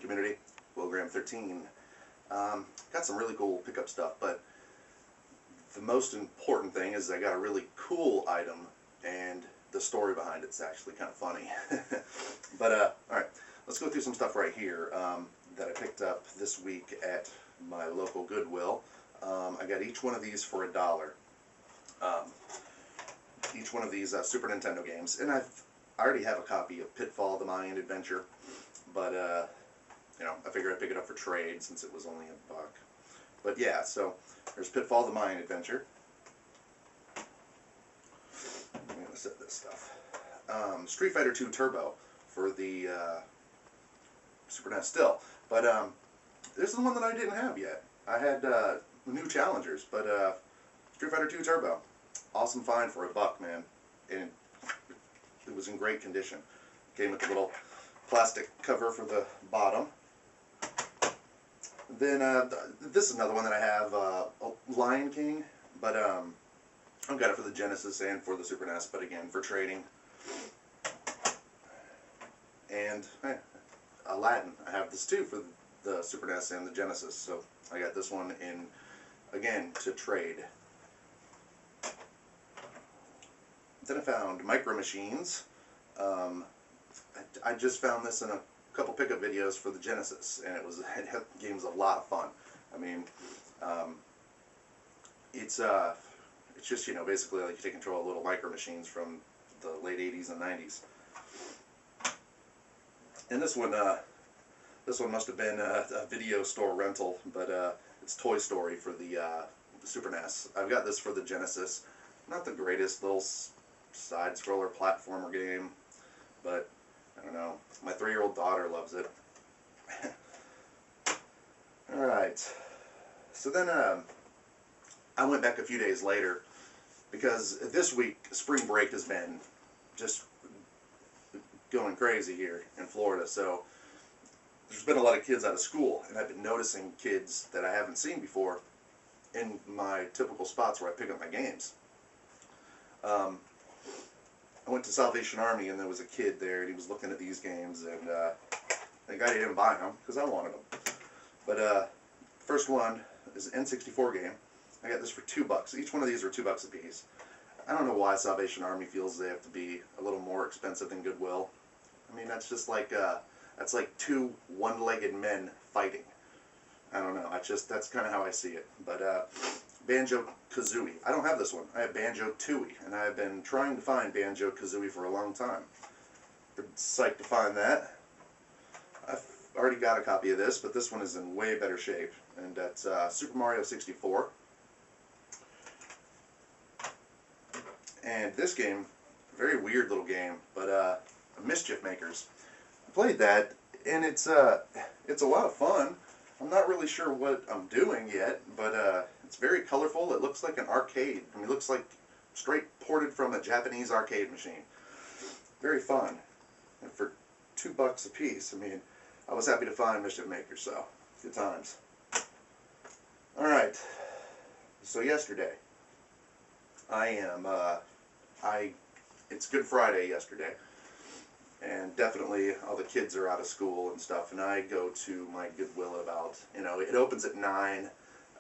community, WillGraham13. Got some really cool pickup stuff, but the most important thing is I got a really cool item, and the story behind it's actually kind of funny. But alright, let's go through some stuff right here that I picked up this week at my local Goodwill. I got each one of these for $1. Each one of these Super Nintendo games, and I already have a copy of Pitfall: The Mayan Adventure, but you know, I figured I'd pick it up for trade since it was only $1. But yeah, so there's Pitfall: The Mayan Adventure. I'm gonna set this stuff. Street Fighter II Turbo for the Super NES still, but this is the one that I didn't have yet. I had new challengers, but Street Fighter II Turbo, awesome find for $1, man, and it was in great condition. Came with a little plastic cover for the bottom. Then this is another one that I have, Lion King, but I've got it for the Genesis and for the Super NES, but again for trading. And Aladdin, I have this too for the Super NES and the Genesis, so I got this one in, again, to trade. Then I found Micro Machines. I just found this in a couple pickup videos for the Genesis, and the game was a lot of fun. I mean, it's just, you know, basically like you take control of little Micro Machines from the late 80s and 90s. And this one must have been a video store rental, but it's Toy Story for the Super NES. I've got this for the Genesis. Not the greatest little side-scroller platformer game, but I don't know. My 3-year-old daughter loves it. Alright. So then I went back a few days later because this week spring break has been just going crazy here in Florida. So there's been a lot of kids out of school, and I've been noticing kids that I haven't seen before in my typical spots where I pick up my games. I went to Salvation Army, and there was a kid there, and he was looking at these games, and thank God he didn't buy them, because I wanted them. But first one is an N64 game. I got this for $2. Each one of these are $2 a piece. I don't know why Salvation Army feels they have to be a little more expensive than Goodwill. I mean, that's just like, that's like two one-legged men fighting. I don't know, that's kind of how I see it. But Banjo-Kazooie. I don't have this one. I have Banjo-Tooie, and I've been trying to find Banjo-Kazooie for a long time. Been psyched to find that. I've already got a copy of this, but this one is in way better shape, and that's Super Mario 64. And this game, very weird little game, but Mischief Makers. I played that, and it's a lot of fun. I'm not really sure what I'm doing yet, but it's very colorful. It looks like an arcade. I mean, it looks like straight ported from a Japanese arcade machine. Very fun. And for $2 a piece, I mean, I was happy to find Mischief Makers, so good times. Alright, so yesterday, it's Good Friday yesterday, and definitely all the kids are out of school and stuff, and I go to my Goodwill at about, you know, it opens at 9,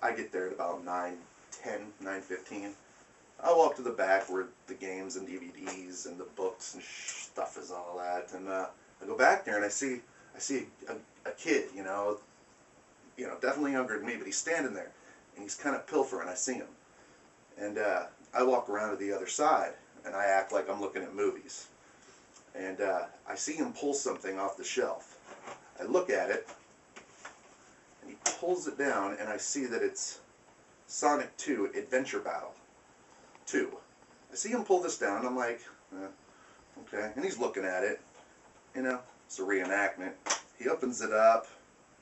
I get there at about 9:10, 9:15. I walk to the back where the games and DVDs and the books and stuff is all that, and I go back there and I see a kid, you know, definitely younger than me, but he's standing there, and he's kind of pilfering. I see him, and I walk around to the other side, and I act like I'm looking at movies. And I see him pull something off the shelf. I look at it, and he pulls it down, and I see that it's Sonic 2 Adventure Battle 2. I see him pull this down, and I'm like, okay. And he's looking at it. You know, it's a reenactment. He opens it up.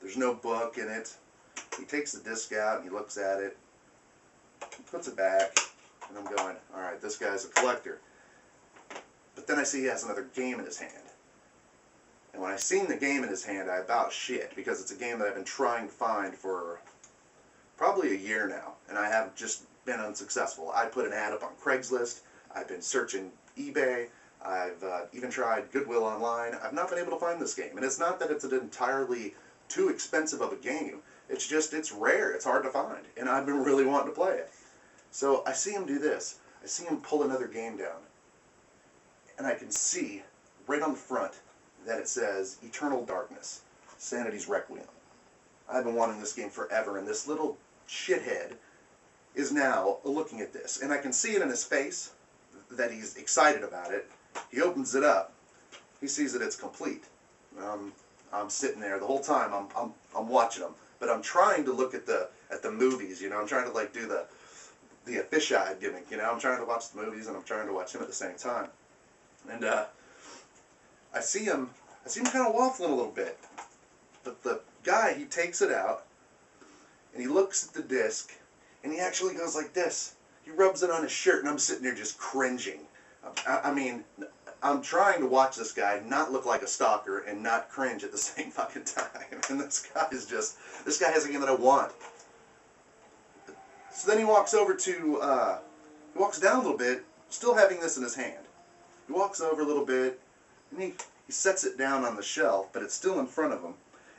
There's no book in it. He takes the disc out, and he looks at it. He puts it back, and I'm going, all right, this guy's a collector. But then I see he has another game in his hand. And when I seen the game in his hand, I about shit, because it's a game that I've been trying to find for probably a year now, and I have just been unsuccessful. I put an ad up on Craigslist. I've been searching eBay. I've even tried Goodwill online. I've not been able to find this game. And it's not that it's an entirely too expensive of a game. It's just, it's rare. It's hard to find. And I've been really wanting to play it. So I see him do this. I see him pull another game down. And I can see right on the front that it says Eternal Darkness, Sanity's Requiem. I've been wanting this game forever, and this little shithead is now looking at this. And I can see it in his face that he's excited about it. He opens it up. He sees that it's complete. I'm sitting there the whole time. I'm watching him, but I'm trying to look at the movies. You know, I'm trying to like do the fisheye gimmick. You know, I'm trying to watch the movies and I'm trying to watch him at the same time. And I see him kind of waffling a little bit. But the guy, he takes it out and he looks at the disc and he actually goes like this. He rubs it on his shirt, and I'm sitting there just cringing. I mean, I'm trying to watch this guy not look like a stalker and not cringe at the same fucking time. And this guy has a game that I want. So then he walks over to, he walks down a little bit, still having this in his hand. He walks over a little bit, and he sets it down on the shelf, but it's still in front of him.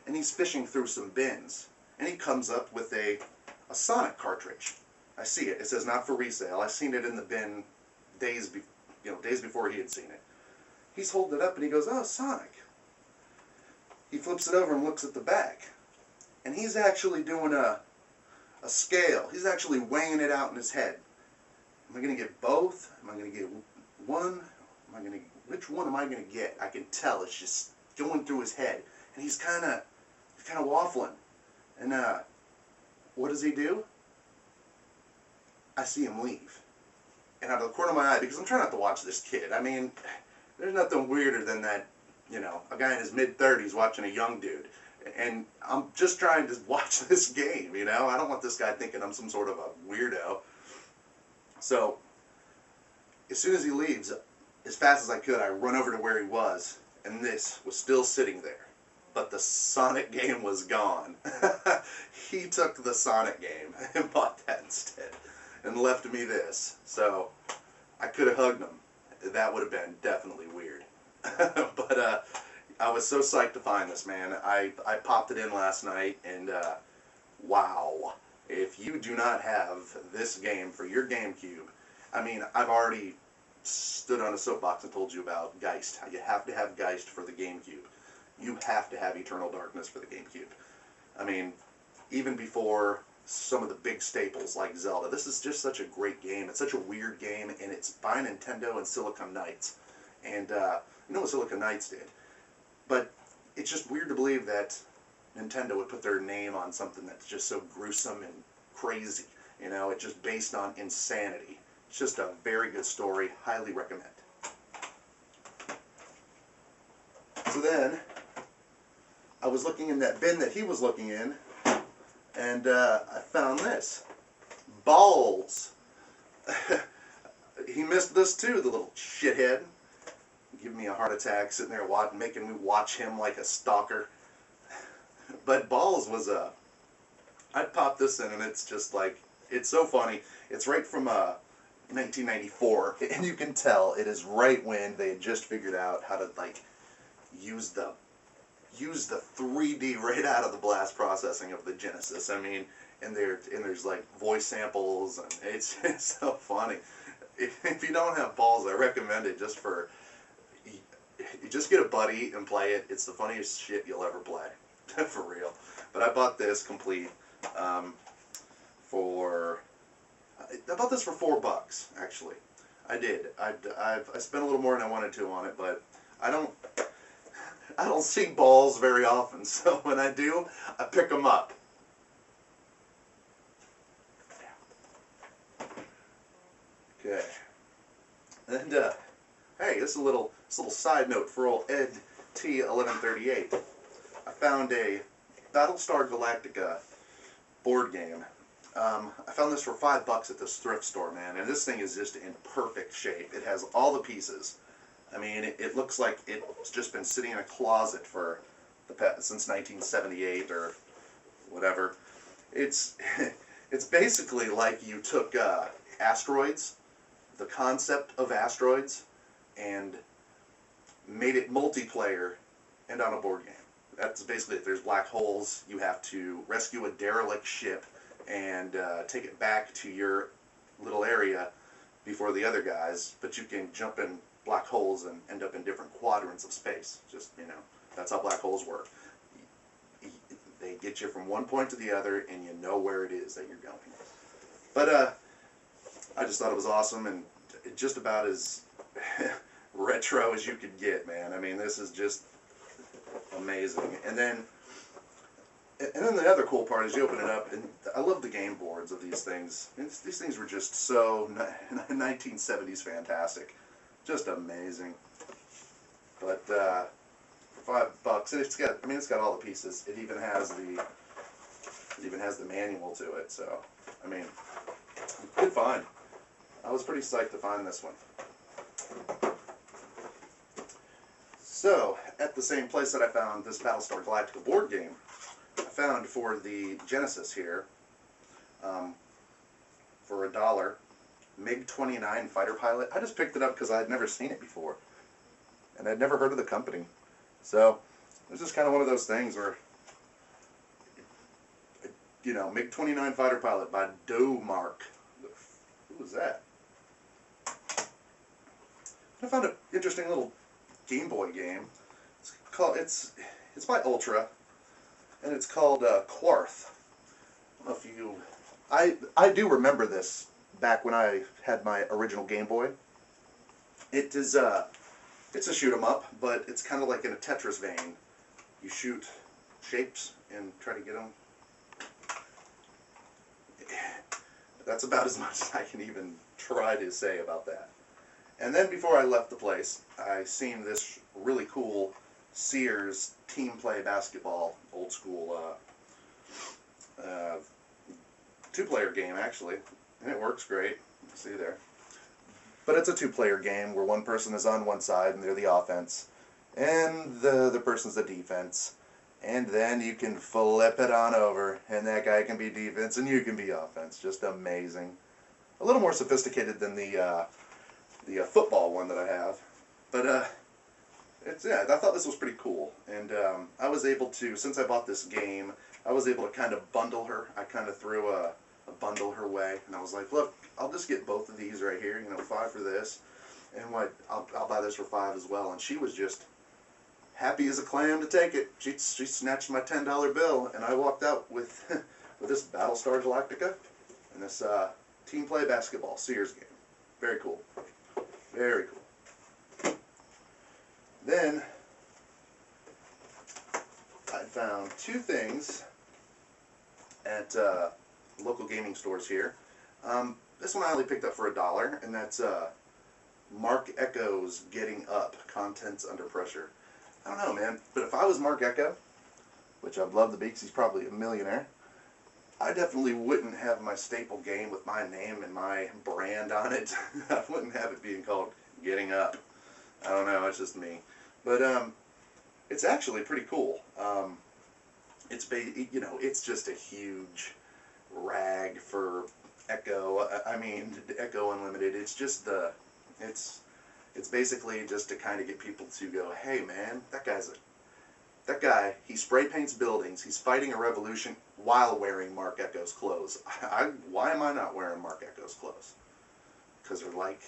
And he's fishing through some bins. And he comes up with a Sonic cartridge. I see it. It says not for resale. I've seen it in the bin days before he had seen it. He's holding it up and he goes, "Oh, Sonic." He flips it over and looks at the back. And he's actually doing a scale. He's actually weighing it out in his head. Am I going to get both? Am I going to get one? Which one am I going to get? I can tell it's just going through his head. And he's kind of waffling. And what does he do? I see him leave. And out of the corner of my eye, because I'm trying not to watch this kid. I mean, there's nothing weirder than that, you know, a guy in his mid-30s watching a young dude. And I'm just trying to watch this game, you know? I don't want this guy thinking I'm some sort of a weirdo. So, as soon as he leaves, as fast as I could, I run over to where he was, and this was still sitting there. But the Sonic game was gone. He took the Sonic game and bought that instead. And left me this. So I could have hugged him. That would have been definitely weird. But I was so psyched to find this, man. I popped it in last night, and wow. If you do not have this game for your GameCube, I mean, I've already stood on a soapbox and told you about Geist. You have to have Geist for the GameCube. You have to have Eternal Darkness for the GameCube. I mean, even before some of the big staples like Zelda. This is just such a great game. It's such a weird game, and it's by Nintendo and Silicon Knights. And you know what Silicon Knights did. But it's just weird to believe that Nintendo would put their name on something that's just so gruesome and crazy. You know, it's just based on insanity. It's just a very good story. Highly recommend. So then, I was looking in that bin that he was looking in, and I found this. Balls. He missed this too, the little shithead. Giving me a heart attack, sitting there making me watch him like a stalker. But Balls was I popped this in, and it's just like, it's so funny. It's right from 1994, and you can tell it is right when they had just figured out how to like use the 3D right out of the blast processing of the Genesis. I mean, and there's like voice samples, and it's so funny. If you don't have Balls, I recommend it just for. You just get a buddy and play it. It's the funniest shit you'll ever play, for real. But I bought this complete I bought this for $4 actually. I did. I spent a little more than I wanted to on it, but I don't see Balls very often, so when I do, I pick them up. Okay. And hey, this is a little side note for old Ed T1138. I found a Battlestar Galactica board game. I found this for $5 at this thrift store, man, and this thing is just in perfect shape. It has all the pieces. I mean, it looks like it's just been sitting in a closet for since 1978 or whatever. It's basically like you took Asteroids, the concept of Asteroids, and made it multiplayer and on a board game. that's basically it. There's black holes. You have to rescue a derelict ship and take it back to your little area before the other guys. But you can jump in black holes and end up in different quadrants of space. Just, that's how black holes work. They get you from one point to the other, and you know where it is that you're going. But I just thought it was awesome, and just about as retro as you could get, man. I mean, this is just amazing. And then the other cool part is you open it up, and I love the game boards of these things. These things were just so 1970s fantastic, just amazing. But for $5, and it's got all the pieces. It even has the manual to it. So, I mean, good find. I was pretty psyched to find this one. So, at the same place that I found this Battlestar Galactica board game, I found for the Genesis here, for $1, MiG-29 fighter pilot. I just picked it up because I had never seen it before, and I'd never heard of the company. So, it's just kind of one of those things where, MiG-29 fighter pilot by Domark. Who was that? I found an interesting little Game Boy game. It's by Ultra, and it's called Quarth. I don't know if you, I do remember this back when I had my original Game Boy. It is it's a shoot 'em up, but it's kind of like in a Tetris vein. You shoot shapes and try to get them. That's about as much as I can even try to say about that. And then before I left the place, I seen this really cool Sears team play basketball, old school, two-player game actually, and it works great. See there. But it's a two-player game where one person is on one side and they're the offense, and the other person's the defense. And then you can flip it on over, and that guy can be defense and you can be offense. Just amazing. A little more sophisticated than the football one that I have, but I thought this was pretty cool, and I was able to, since I bought this game, I was able to kind of bundle her. I kind of threw a bundle her way, and I was like, look, I'll just get both of these right here, $5 for this, and I'll buy this for $5 as well. And she was just happy as a clam to take it. She snatched my $10 bill, and I walked out with with this Battlestar Galactica and this team play basketball Sears game. Very cool. Very cool. Then I found two things at local gaming stores here. This one I only picked up for $1, and that's Marc Ecko's Getting Up, Contents Under Pressure. I don't know, man, but if I was Marc Ecko, which I'd love to be because he's probably a millionaire, I definitely wouldn't have my staple game with my name and my brand on it. I wouldn't have it being called Getting Up. I don't know, it's just me. But it's actually pretty cool. It's just a huge rag for Ecko. I mean, Ecko Unlimited. It's just it's basically just to kind of get people to go, hey man, that guy, he spray paints buildings, he's fighting a revolution while wearing Marc Ecko's clothes. Why am I not wearing Marc Ecko's clothes? Because they're like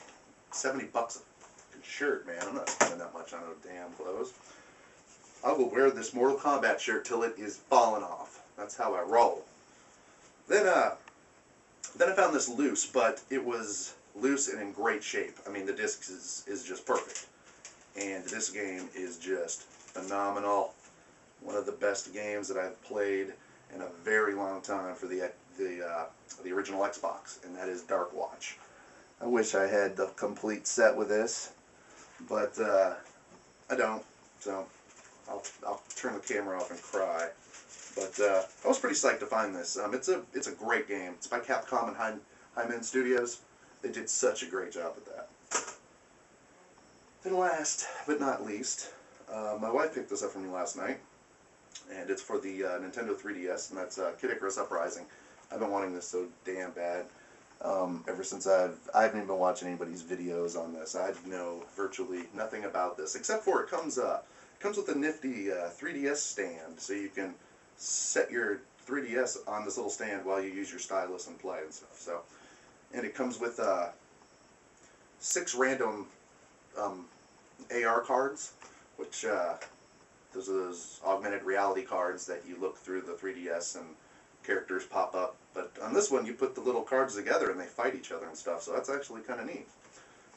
$70 a fucking shirt, man. I'm not spending that much on no damn clothes. I will wear this Mortal Kombat shirt till it is falling off. That's how I roll. Then I found this loose, but it was loose and in great shape. I mean, the disc is just perfect. And this game is just phenomenal. One of the best games that I've played in a very long time for the original Xbox, and that is Dark Watch. I wish I had the complete set with this, but I don't. So I'll turn the camera off and cry. But I was pretty psyched to find this. It's a great game. It's by Capcom and Hyman Studios. They did such a great job with that. Then last but not least, my wife picked this up for me last night, and it's for the Nintendo 3DS, and that's Kid Icarus Uprising. I've been wanting this so damn bad ever since I haven't even been watching anybody's videos on this. I know virtually nothing about this, except for it comes Comes with a nifty 3DS stand, so you can set your 3DS on this little stand while you use your stylus and play and stuff. So, and it comes with 6 random AR cards, which those are those augmented reality cards that you look through the 3DS and characters pop up. But on this one, you put the little cards together and they fight each other and stuff. So that's actually kind of neat.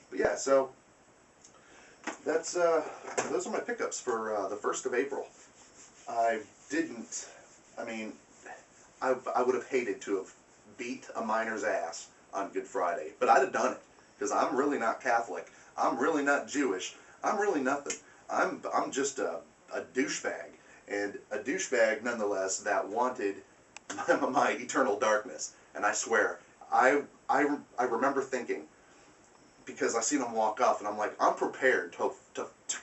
But yeah, so that's those are my pickups for the 1st of April. I didn't. I mean, I would have hated to have beat a miner's ass on Good Friday, but I'd have done it because I'm really not Catholic. I'm really not Jewish. I'm really nothing. I'm just a douchebag, and a douchebag nonetheless that wanted my eternal darkness. And I swear, I remember thinking, because I seen him walk off, and I'm like, I'm prepared to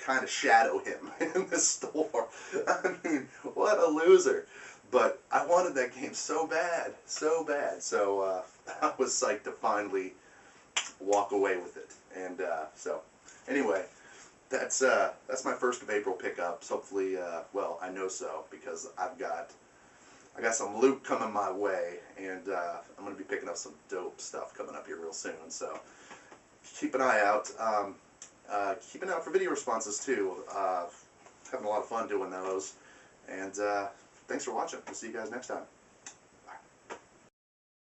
kind of shadow him in the store. I mean, what a loser. But I wanted that game so bad, so bad. So I was psyched to finally walk away with it. And so, anyway, that's my 1st of April pickups. Hopefully, well, I know so because I got some loot coming my way, and I'm going to be picking up some dope stuff coming up here real soon. So keep an eye out. Keep an eye out for video responses too. Having a lot of fun doing those. And thanks for watching. We'll see you guys next time.